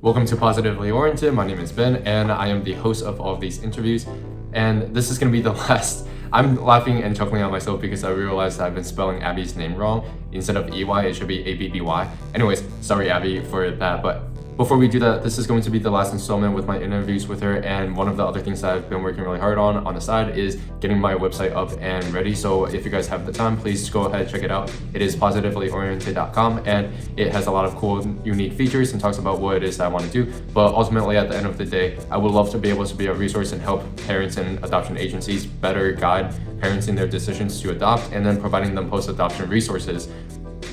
Welcome to Positively Oriented. My name is Ben, and I am the host of all of these interviews. And this is going to be the last. I'm laughing and chuckling at myself because I realized I've been spelling Abby's name wrong. Instead of EY, it should be ABBY. Anyways, sorry, Abby, for that. But before we do that, this is going to be the last installment with my interviews with her. And one of the other things that I've been working really hard on the side is getting my website up and ready. So if you guys have the time, please go ahead and check it out. It is positivelyorient.com, and it has a lot of cool, unique features and talks about what it is that I want to do. But ultimately, at the end of the day, I would love to be able to be a resource and help parents and adoption agencies better guide parents in their decisions to adopt, and then providing them post-adoption resources,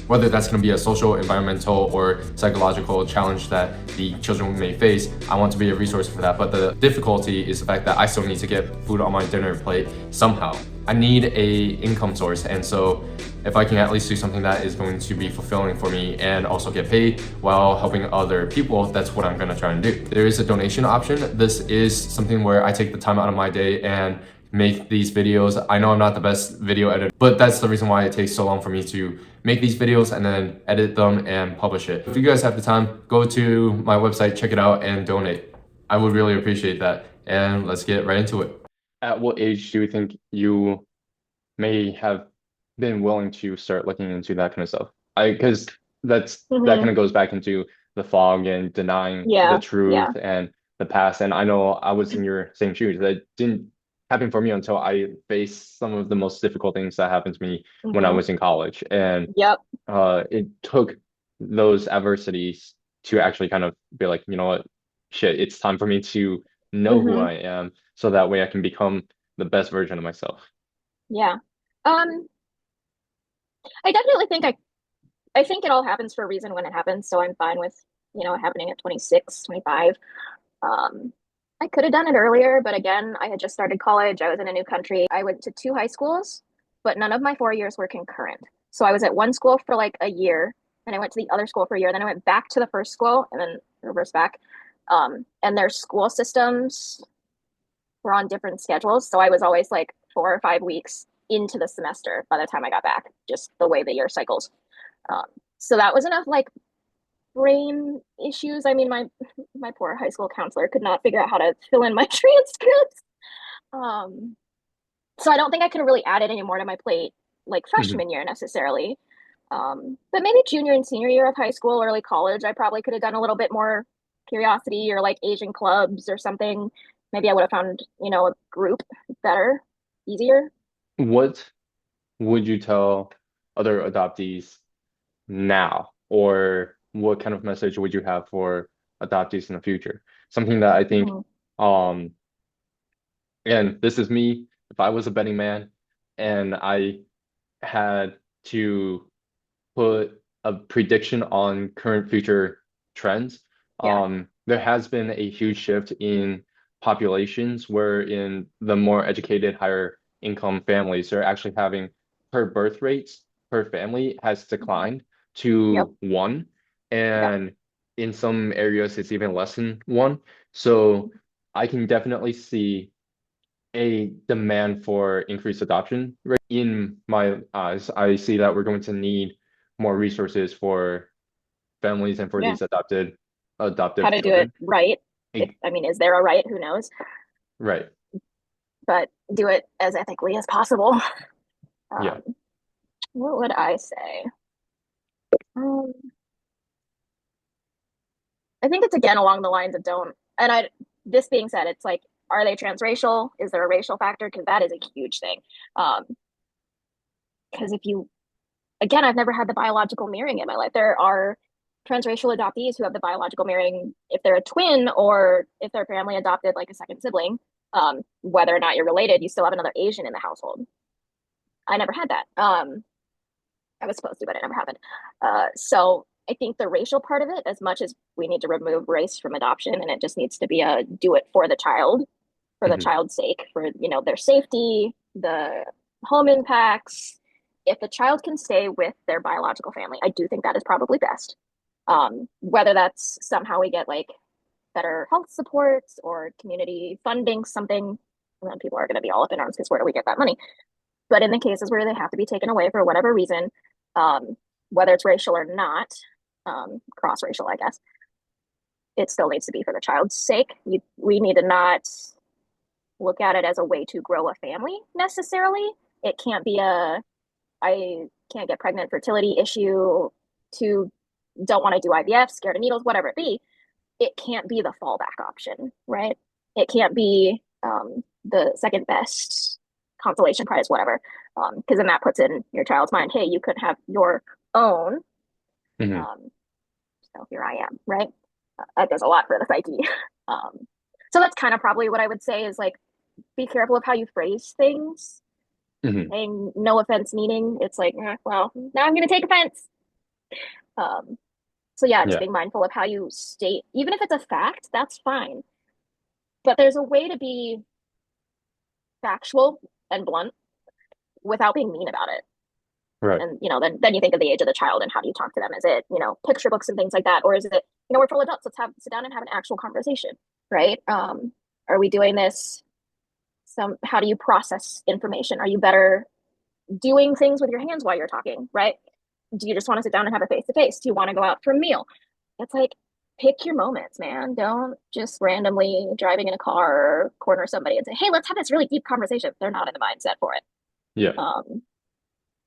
whether that's going to be a social, environmental, or psychological challenge that the children may face. I want to be a resource for that. But the difficulty is the fact that I still need to get food on my dinner plate somehow. I need a income source, and so if I can at least do something that is going to be fulfilling for me and also get paid while helping other people, that's what I'm going to try and do. There is a donation option. This is something where I take the time out of my day and make these videos. I know I'm not the best video editor, but that's the reason why it takes so long for me to make these videos and then edit them and publish it. If you guys have the time, go to my website, check it out, and donate. I would really appreciate that. And let's get right into it. At what age do you think you may have been willing to start looking into that kind of stuff? Because that kind of goes back into the fog and denying the truth and the past. And I know I was in your same shoes. That didn't happen for me until I faced some of the most difficult things that happened to me when I was in college. And it took those adversities to actually kind of be like, you know what, shit, it's time for me to know who I am, so that way I can become the best version of myself. Yeah. I definitely think I think it all happens for a reason when it happens, so I'm fine with, it happening at 26, 25. I could have done it earlier, but again, I had just started college. I was in a new country. I went to two high schools, but none of my 4 years were concurrent. So I was at one school for like a year, and I went to the other school for a year, then I went back to the first school and then reverse back. And their school systems were on different schedules. So I was always like 4 or 5 weeks into the semester by the time I got back, just the way the year cycles. So that was enough like brain issues. I mean, my poor high school counselor could not figure out how to fill in my transcripts. Um, so I don't think I could really add it anymore to my plate like freshman year necessarily. But maybe junior and senior year of high school, early college, I probably could have done a little bit more curiosity or like Asian clubs or something. Maybe I would have found, a group better, easier. What would you tell other adoptees now, or what kind of message would you have for adoptees in the future? Something that I think, Mhm. um, and this is me, if I was a betting man and I had to put a prediction on current future trends, Yeah. there has been a huge shift in populations where in the more educated, higher income families are actually having per birth rates per family has Mhm. declined Yep. to one. Yep. And in some areas, it's even less than one. So I can definitely see a demand for increased adoption rate. In my eyes, I see that we're going to need more resources for families and for Yeah. these How adoptive to do it children. right. If Eh, I mean, is there a right? Who knows? Right. But do it as ethically as possible. Yeah. Um, what would I say? Um, I think it's again along the lines of don't. And this being said, it's like, are they transracial? Is there a racial factor? Because that is a huge thing. Um, because if you, again, I've never had the biological mirroring in my life. There are transracial adoptees who have the biological mirroring if they're a twin or if their family adopted like a second sibling. Whether or not you're related, you still have another Asian in the household. I never had that. I was supposed to, but it never happened. So I think the racial part of it, as much as we need to remove race from adoption, and it just needs to be a do it for the Mhm. child's sake, for their safety, the home impacts. If the child can stay with their biological family, I do think that is probably best. Whether that's somehow we get like better health supports or community funding, something, and then people are going to be all up in arms because where do we get that money? But in the cases where they have to be taken away for whatever reason, um, whether it's racial or not, cross racial, I guess, it still needs to be for the child's sake. We need to not look at it as a way to grow a family necessarily. It can't be a I can't get pregnant fertility issue to don't want to do IVF, scared of needles, whatever it be. It can't be the fallback option, right? It can't be the second best consolation prize, whatever. Because then that puts in your child's mind, hey, you could have your own. Hmm. Um, so here I am, right? That does a lot for the psyche. Um, so that's kind of probably what I would say is like, be careful of how you phrase things. Hmm. Saying no offense meaning, it's like, well, now I'm going to take offense. Um, so yeah, just Yeah. being mindful of how you state, even if it's a fact, that's fine. But there's a way to be factual and blunt without being mean about it. Right. And then you think of the age of the child and how do you talk to them? Is it picture books and things like that, or is it we're full adults? Let's have sit down and have an actual conversation, right? Are we doing this? How do you process information? Are you better doing things with your hands while you're talking, right? Do you just want to sit down and have a face to face? Do you want to go out for a meal? It's like pick your moments, man. Don't just randomly driving in a car or corner somebody and say, "Hey, let's have this really deep conversation." They're not in the mindset for it. Yeah. Um,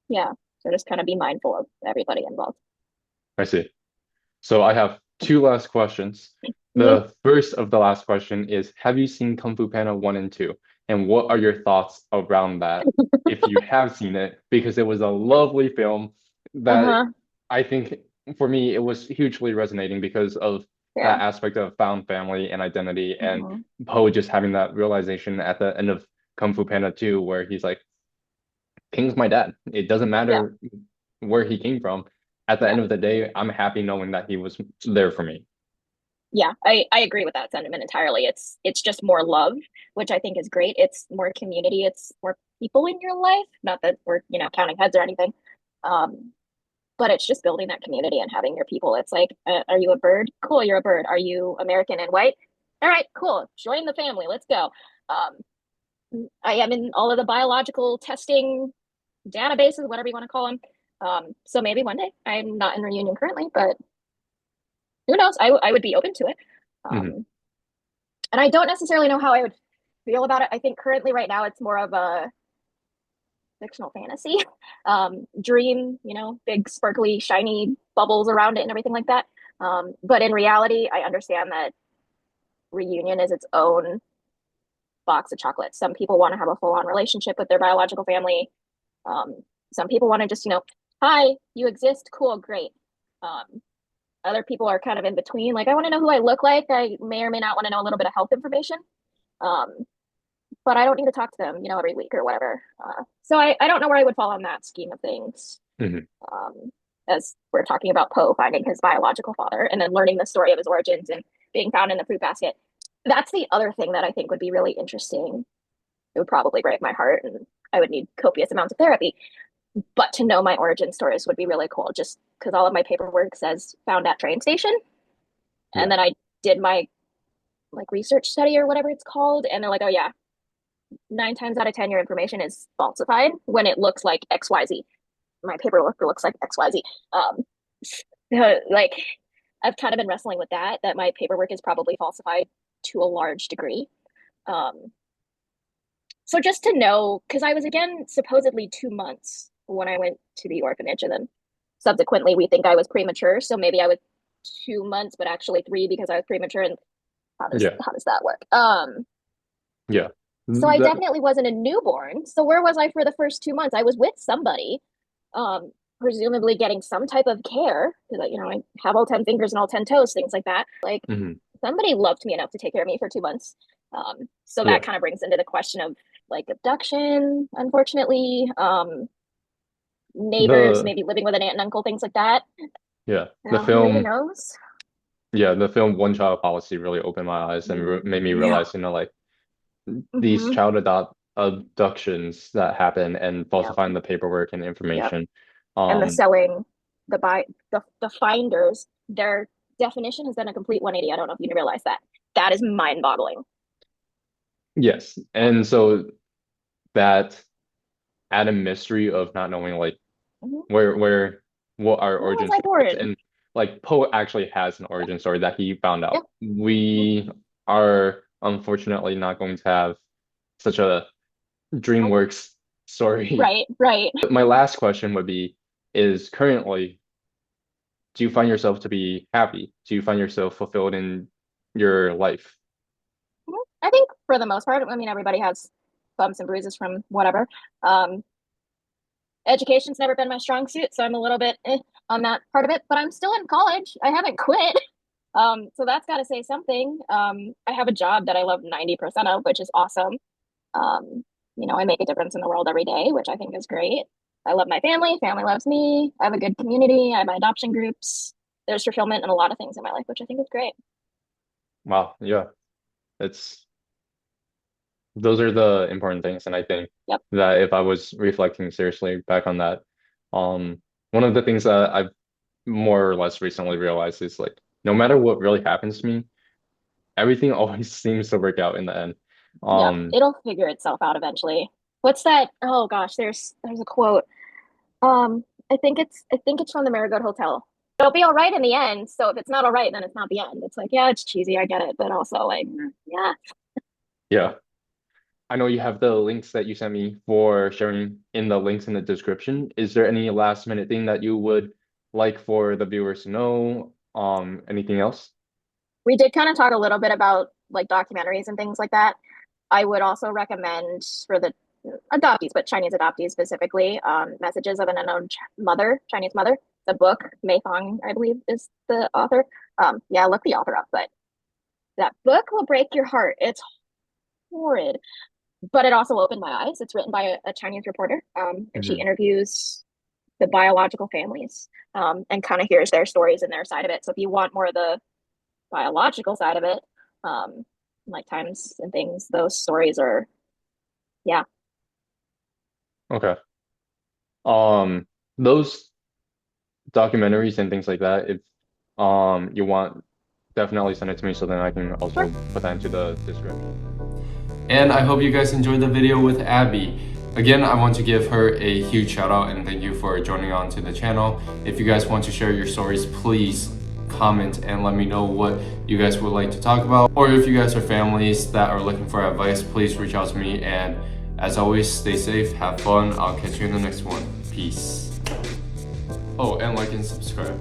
yeah, so just kind of be mindful of everybody involved. I see. So I have two last questions. Hmm. The first of the last question is, have you seen Kung Fu Panda 1 and 2? And what are your thoughts around that if you have seen it? Because it was a lovely film that Uh-huh. I think for me it was hugely resonating because of Yeah. that aspect of found family and identity and Hmm. Poe just having that realization at the end of Kung Fu Panda 2 where he's like, King's my dad. It doesn't Yeah. matter where he came from. At the Yeah. end of the day, I'm happy knowing that he was there for me. Yeah. I agree with that sentiment entirely. It's just more love, which I think is great. It's more community. It's more people in your life. Not that we're, counting heads or anything. Um, but it's just building that community and having your people. It's like, are you a bird? Cool, you're a bird. Are you American and white? All right, cool. Join the family. Let's go. I am in all of the biological testing databases, whatever you want to call them. So maybe one day. I'm not in reunion currently, but who knows? I would be open to it. Hmm. Um, and I don't necessarily know how I would feel about it. I think currently, right now, it's more of a fictional fantasy dream, big sparkly shiny bubbles around it and everything like that. But in reality, I understand that reunion is its own box of chocolates. Some people want to have a full-on relationship with their biological family. um, some people want to just hi, you exist, cool, great. um, Other people are kind of in between, like I want to know who I look like, I may or may not want to know a little bit of health information. um, but I don't need to talk to them, every week or whatever. So I don't know where I would fall on that scheme of things. Hmm. Um, as we're talking about Poe finding his biological father and then learning the story of his origins and being found in the fruit basket. That's the other thing that I think would be really interesting. It would probably break my heart and I would need copious amounts of therapy. But to know my origin stories would be really cool just because all of my paperwork says found at train station. And Yeah. then I did my like research study or whatever it's called. And they're like, oh, yeah, 9 times out of 10, your information is falsified when it looks like XYZ. My paperwork looks like XYZ. Um, like I've kind of been wrestling with that my paperwork is probably falsified to a large degree. Um, so just to know, because I was again supposedly 2 months when I went to the orphanage, and then subsequently we think I was premature. So maybe I was 2 months, but actually three because I was premature. And how does Yeah. how does that work? Yeah. So I That, definitely wasn't a newborn. So where was I for the first 2 months? I was with somebody, presumably getting some type of care because I have all 10 fingers and all 10 toes, things like that. Like mhm. somebody loved me enough to take care of me for 2 months. So that Yeah. kind of brings into the question of like abduction, unfortunately, neighbors The maybe living with an aunt and uncle, things like that. yeah. Who really knows? The film One Child Policy really opened my eyes and re made me Yeah. realize, like these Hmm. child abductions that happen and Yep. falsifying the paperwork and Yep. information. And the Um, selling, the finders, their definition has done a complete 180. I don't know if you realize that. That is mind-boggling. yes. And so that added mystery of not knowing like Mhm. where what our Where was origin I story is born? and like Poe actually has an origin story that he found Yeah. out. We are unfortunately not going to have such a Nope. DreamWorks story. Right, right. My last question would be, is currently, do you find yourself to be happy? Do you find yourself fulfilled in your life? I think for the most part, I mean, everybody has bumps and bruises from whatever. Um, Education's never been my strong suit, so I'm a little bit on that part of it, but I'm still in college. I haven't quit. So that's got to say something. I have a job that I love 90% of, which is awesome. Um, I make a difference in the world every day, which I think is great. I love my family. Family loves me. I have a good community. I have my adoption groups. There's fulfillment in a lot of things in my life, which I think is great. Wow, yeah, it's those are the important things. And I think Yep. that if I was reflecting seriously back on that, one of the things that I've more or less recently realized is like no matter what really happens to me, everything always seems to work out in the end. Yep. Um, It'll figure itself out eventually. What's that? Oh gosh, there's a quote. I think it's from the Marigold Hotel. It'll be all right in the end. So if it's not all right, then it's not the end. It's like, yeah, it's cheesy, I get it, but also like, yeah. yeah. I know you have the links that you sent me for sharing in the links in the description. Is there any last minute thing that you would like for the viewers to know? Anything else? We did kind of talk a little bit about like documentaries and things like that. I would also recommend for the adoptees, but Chinese adoptees specifically, Messages of an Unknown Mother, Chinese Mother. The book, Mei Fong, I believe, is the author. Yeah, look the author up, but that book will break your heart. It's horrid, but it also opened my eyes. It's written by a Chinese reporter, and she Mhm. interviews the biological families, and kind of hears their stories and their side of it. So if you want more of the biological side of it, um, like times and things, those stories are, yeah. Okay. Um, those documentaries and things like that, if you want, definitely send it to me so then I can Sure. also put that into the description. And I hope you guys enjoyed the video with Abby. Again, I want to give her a huge shout out and thank you for joining on to the channel. If you guys want to share your stories, please comment and let me know what you guys would like to talk about. Or if you guys are families that are looking for advice, please reach out to me. And as always, stay safe, have fun. I'll catch you in the next one. Peace. Oh, and like and subscribe.